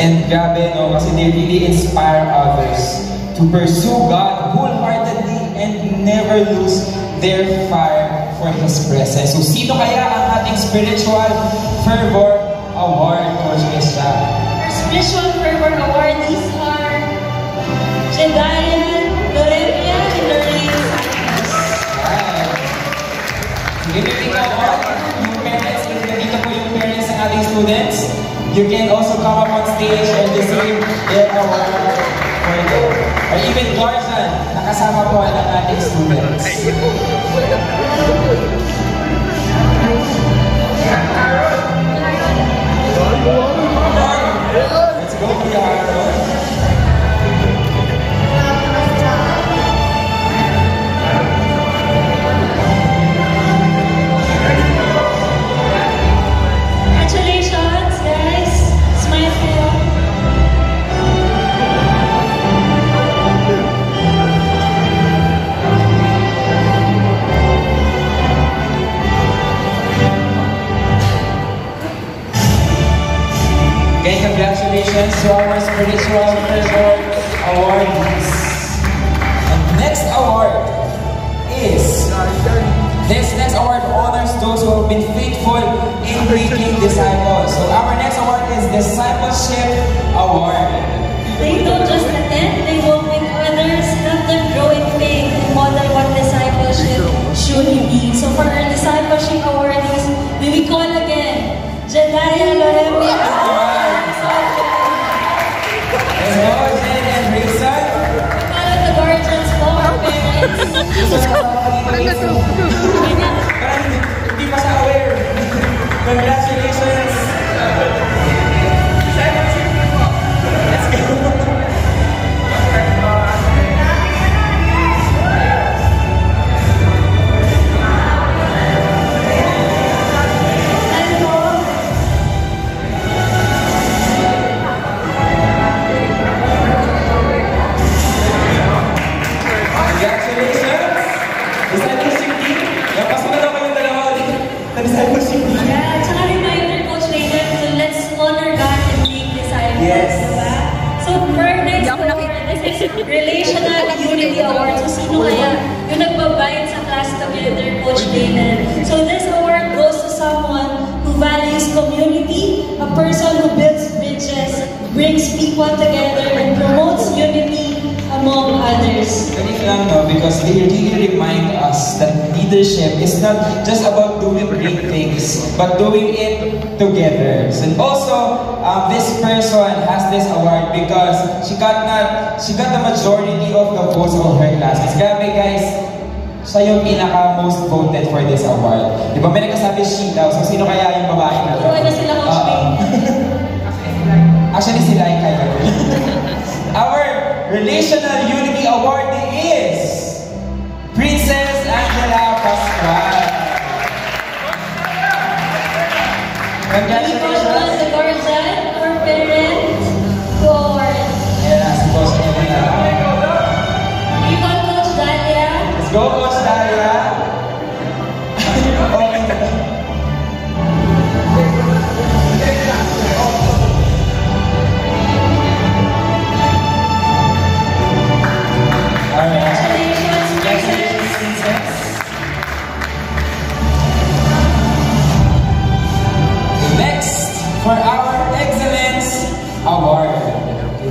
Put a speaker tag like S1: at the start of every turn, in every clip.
S1: And grabe, no? Kasi they really inspire others to pursue God wholeheartedly and never lose their fire for His presence. So, sino kaya ang ating Spiritual Fervor Award, Coach Esha?
S2: Our Spiritual Fervor awardees are Jedaya, Loremia, and Lorraine Santos.
S1: Right. Giving award yung parents, nandito po yung parents ng ating students. You can also come up on stage and receive their award for them. Or even guardian, nakasama po ng ating students. Let's go, Aaron.
S2: Congratulations, guys. Smile kayo.
S1: Okay, congratulations to our Spiritual Fervor awardees. And next award is, this next award honors those who have been faithful in making disciples. So our next award is Discipleship Award.
S2: They don't just attend, they walk with others, help them grow in faith, and model what discipleship should be. So for our discipleship awardees, we will call again Jedaya, Loremia,
S1: Let's go, Jen and Risa.
S2: call out the guardians po, our parents.
S1: Parang hindi pa sa aware. Congratulations. Let's go.
S2: Yeah, tsaka reminder, Coach Raven, so let's honor God and make disciples.
S1: Yes.
S2: Diba? So for our next award, this is Relational Unity Award. So sino kaya yung nagbabayad sa class together, Coach Raven? So this award goes to someone who values community, a person who builds bridges, brings people together, and promotes unity among others.
S1: Ganito lang, no? Because they really remind us that leadership is not just about doing great things, but doing it together. And also, this person has this award because she got the majority of the votes of her class. Grabe, guys, siya yung pinaka-most voted for this award. Di ba, may nagkasabi she daw. So, sino kaya yung babae na to?
S2: Tuwa na sila, Coach Raven.
S1: Actually, sila yung kaya. Our Relational Unity Award is Princess Angela Pascual. Congratulations.
S2: The guardian, our parent, Lord.
S1: Yeah, supposed to be na.
S2: We call Coach Dalia.
S1: Let's go, Coach Dalia.
S2: Congratulations, Princess.
S1: Next, for our Excellence Award.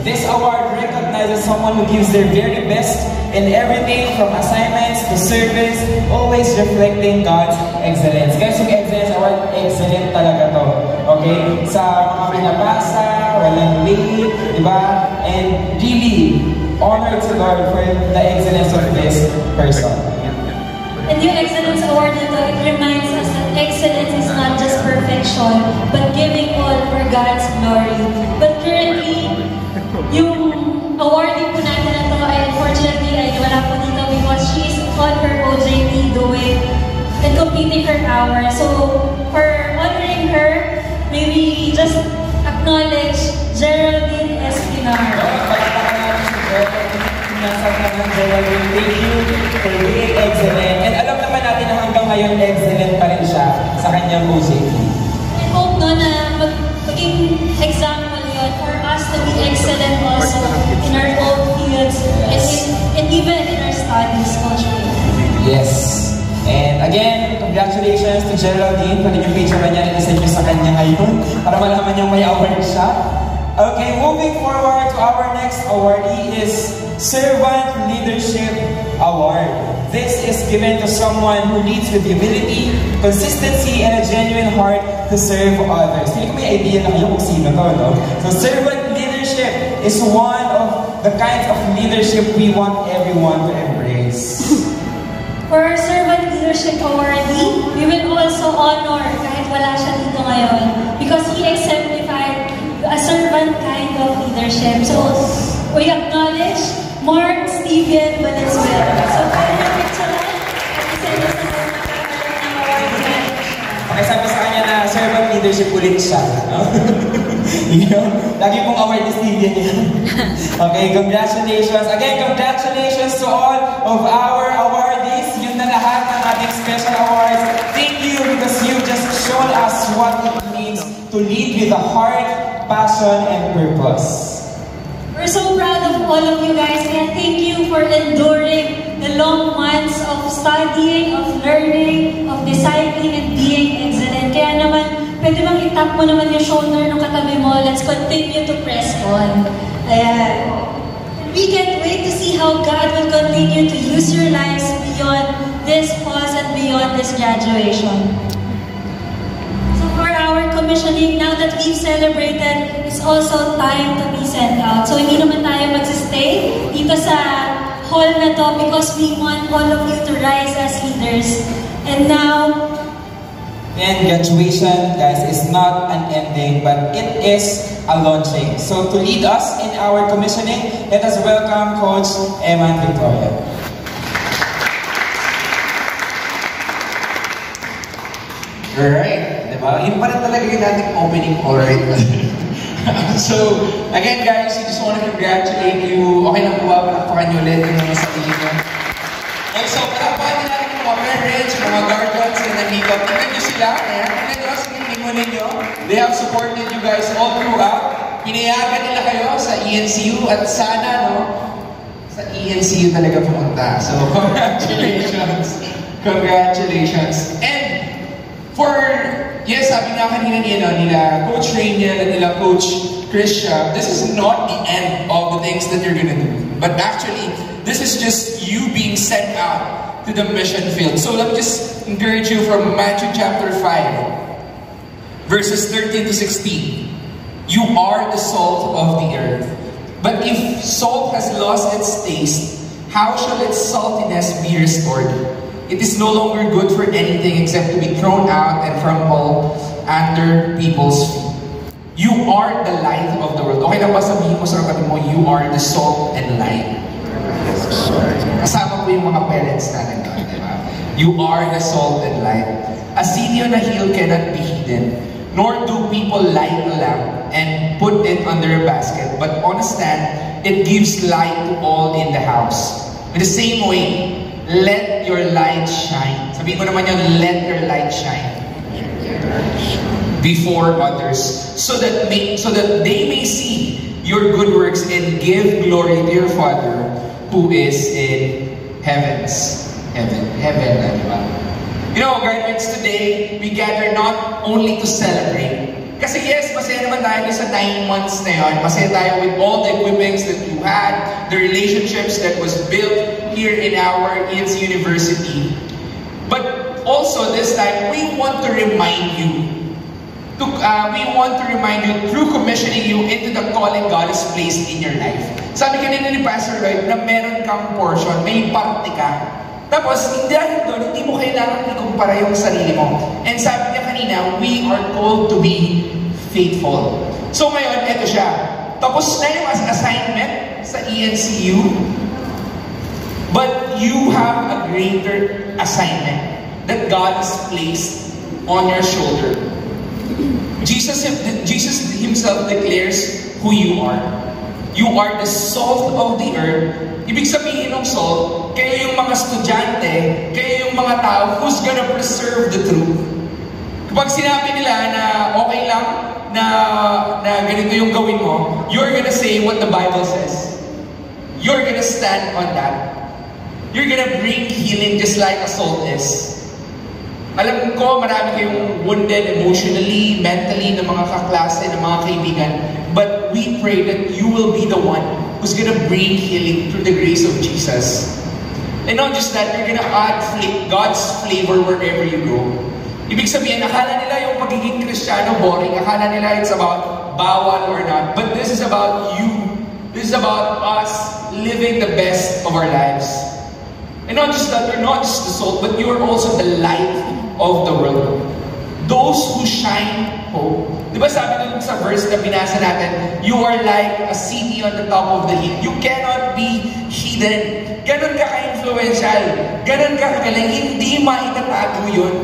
S1: This award recognizes someone who gives their very best in everything from assignments to service, always reflecting God's excellence. Guys, yung Excellence Award, excellent talaga to. Okay? Sa mga pinabasa, walang late, di ba? And really, honor to Lord for the excellence of this person.
S2: And yung Excellence Award na to, it reminds us that excellence is not just perfection, but giving all for God's glory. But currently, yung awarding po natin na to ay unfortunately ay wala po dito because she's on her OJT doing and completing her hours. So, for honoring her, may we just acknowledge Geraldine Espinar.
S1: Thank you for being excellent. And alam naman natin na hanggang ngayon excellent pa rin siya sa kanyang OJT.
S2: I hope no na maging example yun inspiration for us to be excellent also in our own fields and even in our studies, Coach Ray.
S1: Yes. And again, congratulations to Geraldine. Pwede yung picture niya, i-send nyo sa kanya ngayon para malaman niyang may award siya. Okay, moving forward to our next awardee is Servant Leadership Award. This is given to someone who leads with humility, consistency, and a genuine heart to serve others. Hindi ko may idea na kayo kung sino to, no? So, servant leadership is one of the kinds of leadership we want everyone to embrace.
S2: For our Servant Leadership Awardee, we will also honor kahit wala siya dito ngayon because he exemplified a servant kind of leadership. So, we acknowledge Mark Steven Valenzuela. So, pwede na picture lang. Kasi sa
S1: Pakisabi sa kanya na servant leadership ulit siya. No? Lagi pong award ni Steven yan. Okay, congratulations. Again, congratulations to all of our awardees. Yun na lahat ng ating special awards. Thank you because you just showed us what it means to lead with a heart, passion, and purpose.
S2: We're so proud of all of you guys and thank you for enduring the long months of studying, of learning, of discipling, and being excellent. Kaya naman, pwede bang itap mo naman yung shoulder ng katabi mo. Let's continue to press on. Ayan. We can't wait to see how God will continue to use your lives beyond this pause and beyond this graduation. So for our commissioning, now that we've celebrated, it's also time to be sent out. So hindi naman tayo magsistay dito sa hall na to because we want all of you to rise as leaders. And now,
S1: and graduation, guys, is not an ending, but it is a launching. So to lead us in our commissioning, let us welcome Coach Eman Victoria.
S3: Alright, diba? Yun pa rin talaga yung nating opening alright. So, again guys, I just want to congratulate you. Okay lang po ba? Palakpakan nyo ulit yung mga sarili nyo. Also, palakpakan din natin yung mga parents, mga guardians na nandito. Tingnan nyo sila. Ayan, tingnan nyo, tingnan ninyo. They have supported you guys all throughout. Pinayagan nila kayo sa ENCU at sana, no? Sa ENCU talaga pumunta. So, congratulations. Congratulations. And, yes, sabi nga kanina nila Coach Rainiel and nila Coach Krisha, this is not the end of the things that you're gonna do. But actually, this is just you being sent out to the mission field. So let me just encourage you from Matthew chapter 5, verses 13 to 16. You are the salt of the earth. But if salt has lost its taste, how shall its saltiness be restored? It is no longer good for anything except to be thrown out and trampled under people's feet. You are the light of the world. Okay na ba sabihin mo sa kapatid mo, you are the salt and light? Kasama po yung mga parents natin. Diba? You are the salt and light. A city on a hill cannot be hidden, nor do people light a lamp and put it under a basket, but on a stand, it gives light to all in the house. In the same way, let your light shine. Sabihin mo naman yun, let your light shine before others, so that they may see your good works and give glory to your Father who is in heaven. You know, graduates, today we gather not only to celebrate. Kasi yes, masaya naman tayo sa 9 months na yun. Masaya tayo with all the equipments that you had, the relationships that was built here in our ENC University. But also this time, we want to remind you, through commissioning you into the calling God has placed in your life. Sabi kanina ni Pastor Lloyd na meron kang portion, may parte ka. Tapos, dahil doon, hindi mo kailangan ikumpara yung sarili mo. And sabi niya kanina, we are called to be faithful. So ngayon, eto siya. Tapos na yung assignment sa ENCU, but you have a greater assignment that God has placed on your shoulder. Jesus himself declares who you are. You are the salt of the earth. Ibig sabihin ng salt, kayo yung mga estudyante, kayo yung mga tao who's gonna preserve the truth. Kapag sinabi nila na okay lang na ganito yung gawin mo, you're gonna say what the Bible says. You're gonna stand on that. You're gonna bring healing just like a salt is. Alam ko, marami kayong wounded emotionally, mentally, ng mga kaklase, ng mga kaibigan. But we pray that you will be the one who's gonna bring healing through the grace of Jesus. And not just that, you're gonna add God's flavor wherever you go. Ibig sabihin, akala nila yung pagiging Kristiyano boring. Akala nila it's about bawal or not. But this is about you. This is about us living the best of our lives. And not just that, you're not just the salt, but you are also the light of the world. Those who shine hope. Di ba sabi dun sa verse na binasa natin, you are like a city on the top of the hill. You cannot be hidden. Ganon ka ka-influential. Ganon ka kagaling. Hindi maitatago yun.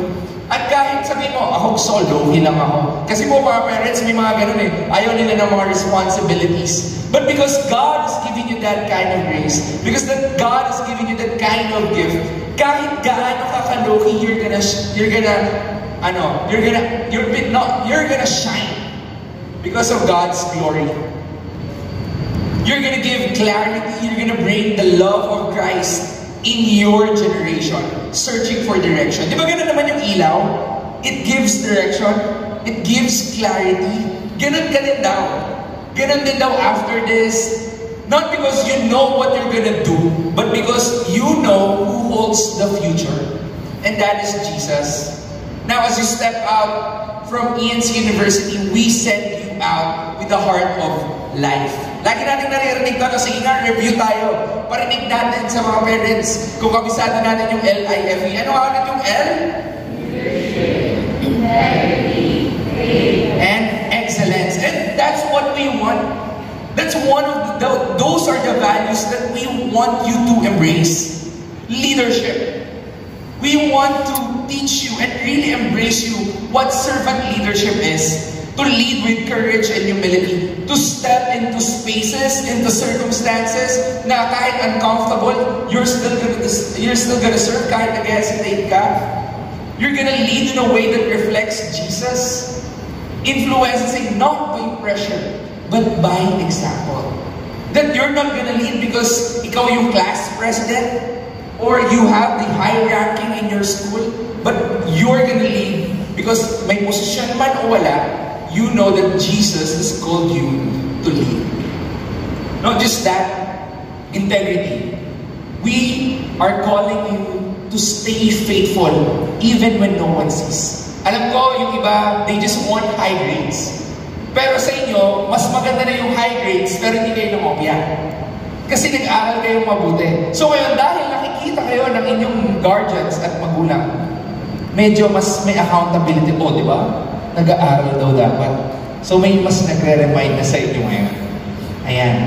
S3: At kahit sabi mo, ako solo, lang ako. Kasi mo mga parents, may mga ganon eh. Ayaw nila ng mga responsibilities. But because God is giving you that kind of grace, because that God is giving you that kind of gift, kahit gaano ka kaloki, you're gonna shine because of God's glory. You're gonna give clarity, you're gonna bring the love of Christ in your generation, searching for direction. Di ba ganun naman yung ilaw? It gives direction, it gives clarity. Ganun ka din daw. Ganun din daw after this. Not because you know what you're gonna do, but because you know who holds the future. And that is Jesus. Now, as you step out from ENC University, we send you out with the heart of life. Lagi natin naririnig to, sige nga, review tayo. Parinig natin sa mga parents kung kabisado natin yung LIFE. Ano nga ulit yung L? Integrity, and excellence. And that's what we want. That's one of those are the values that we want you to embrace. Leadership. We want to teach you and really embrace you what servant leadership is. To lead with courage and humility. To step into spaces, into circumstances na kahit uncomfortable, you're still gonna serve kahit nag-hesitate ka. You're gonna lead in a way that reflects Jesus. Influencing not by pressure, but by example. That you're not gonna lead because ikaw yung class president or you have the high ranking in your school, but you're gonna lead because may posisyon man o wala, you know that Jesus has called you to lead. Not just that, integrity. We are calling you to stay faithful even when no one sees. Alam ko, yung iba, they just want high grades. Pero sa inyo, mas maganda na yung high grades pero hindi kayo namopya. Kasi nag-aral kayong mabuti. So ngayon, dahil nakikita kayo ng inyong guardians at magulang, medyo mas may accountability po, di ba? Nag-aaral daw dapat. So may mas nagre-remind na sa inyo ngayon. Ayan.